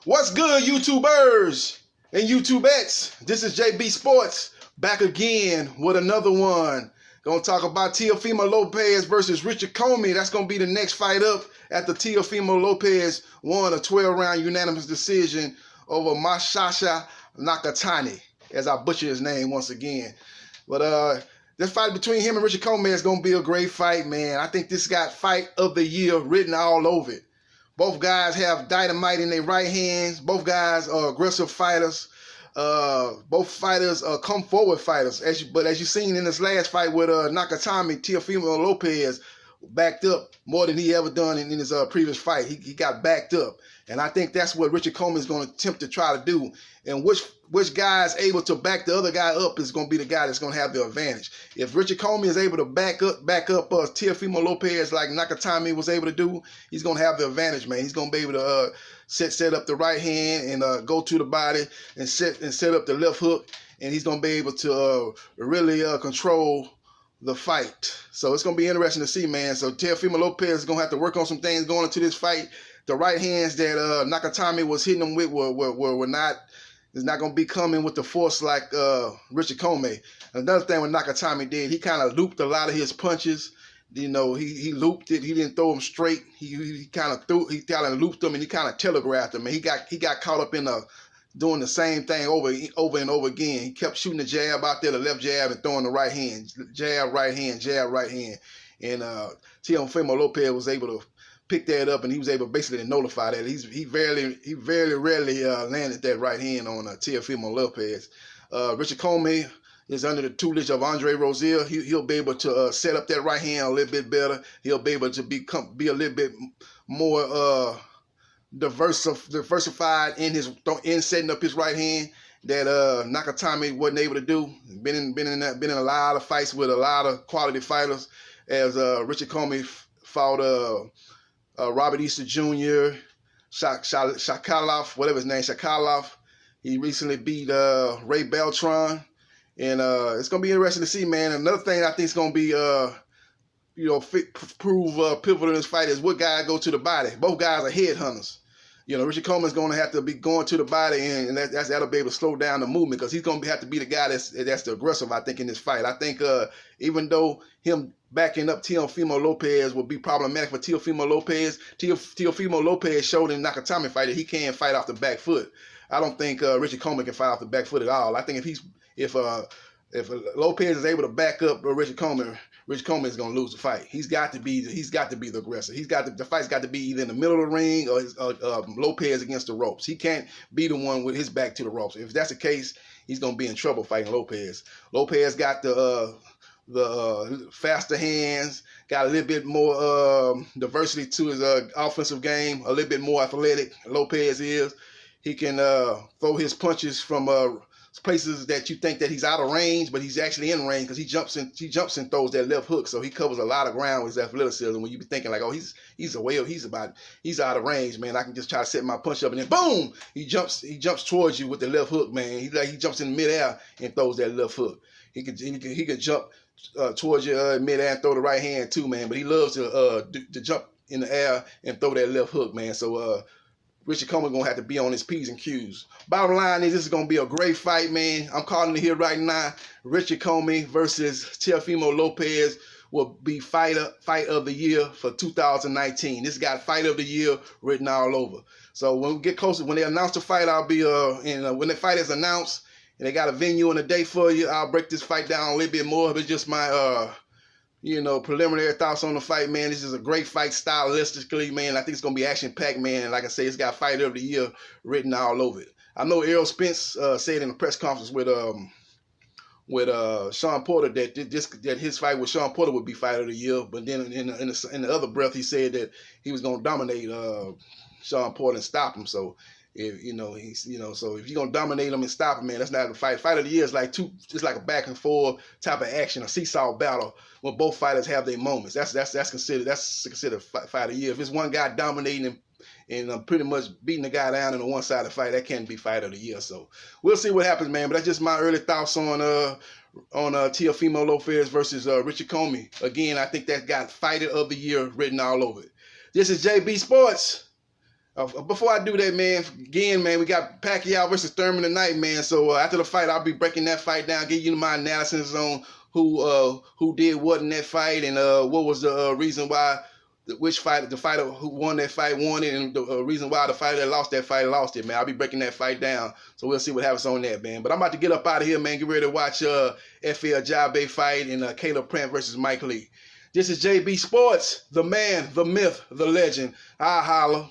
What's good, YouTubers and YouTubettes? This is JB Sports back again with another one. Gonna talk about Teofimo Lopez versus Richard Commey. That's gonna be the next fight up after Teofimo Lopez won a 12-round unanimous decision over Masasa Nakatani, as I butcher his name once again. But this fight between him and Richard Commey is gonna be a great fight, man. I think this got fight of the year written all over it. Both guys have dynamite in their right hands. Both guys are aggressive fighters. Both fighters are come forward fighters. But as you've seen in this last fight with Nakatani, Teofimo Lopez backed up more than he ever done in his previous fight. He got backed up. And I think that's what Richard Commey is going to attempt to try to do. And which guy is able to back the other guy up is going to be the guy that's going to have the advantage. If Richard Commey is able to back up Teofimo Lopez like Nakatani was able to do, he's going to have the advantage, man. He's going to be able to set up the right hand and go to the body and set up the left hook, and he's going to be able to really control the fight. So it's going to be interesting to see, man. So Teofimo Lopez is going to have to work on some things going into this fight. The right hands that Nakatani was hitting him with were not going to be coming with the force like Richard Commey. Another thing what Nakatani did, he kind of looped a lot of his punches. You know, he looped it. He didn't throw them straight. He kind of looped them, and he kind of telegraphed them. And he got caught up in doing the same thing over and over again. He kept shooting the jab out there, the left jab, and throwing the right hand, jab, right hand, jab, right hand. And Teofimo Lopez was able to pick that up, and he was able basically to nullify that. He very rarely landed that right hand on Teofimo Lopez. Richard Commey is under the tutelage of Andre Rozier. He'll be able to set up that right hand a little bit better. He'll be able to be a little bit more diversified in setting up his right hand that Nakatani wasn't able to do. Been in a lot of fights with a lot of quality fighters, as Richard Commey fought Robert Easter Jr., Shakalov, whatever his name, Shakalov. He recently beat Ray Beltran. And it's going to be interesting to see, man. Another thing I think is going to be, prove pivotal in this fight is what guy go to the body. Both guys are headhunters. You know, Richard Commey is going to have to be going to the body, and that'll be able to slow down the movement, because he's going to have to be the guy that's the aggressive, I think, in this fight. I think even though him backing up Teofimo Lopez will be problematic for Teofimo Lopez, Teofimo Lopez showed in the Nakatani fight that he can fight off the back foot. I don't think Richard Commey can fight off the back foot at all. I think if Lopez is able to back up Richard Commey is going to lose the fight. He's got to be the aggressor. The fight's got to be either in the middle of the ring or Lopez against the ropes. He can't be the one with his back to the ropes. If that's the case, he's going to be in trouble fighting Lopez. Lopez got the faster hands, got a little bit more diversity to his offensive game, a little bit more athletic. Lopez is. He can throw his punches from places that you think that he's out of range, but he's actually in range, because he jumps and throws that left hook. So he covers a lot of ground with his athleticism. When you be thinking like, oh, he's out of range, man, I can just try to set my punch up, and then boom, he jumps towards you with the left hook, man. He jumps in midair and throws that left hook. He could jump towards you in midair and throw the right hand too, man. But he loves to jump in the air and throw that left hook, man. So Richard Commey gonna have to be on his P's and Q's. Bottom line is, this is gonna be a great fight, man. I'm calling it here right now. Richard Commey versus Teofimo Lopez will be fight of the year for 2019. This got fight of the year written all over. So when we get closer, when they announce the fight, I'll be when the fight is announced and they got a venue and a date for you, I'll break this fight down a little bit more. But just my preliminary thoughts on the fight, man. This is a great fight stylistically, man. I think it's going to be action-packed, man. And like I say, it's got fight of the year written all over it. I know Errol Spence said in a press conference with Sean Porter that his fight with Sean Porter would be fight of the year. But then in the other breath, he said that he was going to dominate Sean Porter and stop him. So if so if you're gonna dominate him and stop him, man, that's not a fight. Fight of the year is like just like a back and forth type of action, a seesaw battle where both fighters have their moments. That's considered fight of the year. If it's one guy dominating and pretty much beating the guy down in a one-sided fight, that can't be fight of the year. So we'll see what happens, man. But that's just my early thoughts on Teofimo Lopez versus Richard Commey. Again, I think that got fight of the year written all over it. This is JB Sports. Before I do that, man, again, man, we got Pacquiao versus Thurman tonight, man. So after the fight, I'll be breaking that fight down, give you my analysis on who did what in that fight, and what was the reason why, the fighter who won that fight won it, and the reason why the fighter that lost that fight lost it, man. I'll be breaking that fight down, so we'll see what happens on that, man. But I'm about to get up out of here, man. Get ready to watch FL Jabe fight and Caleb Plant versus Mike Lee. This is JB Sports, the man, the myth, the legend. I holla.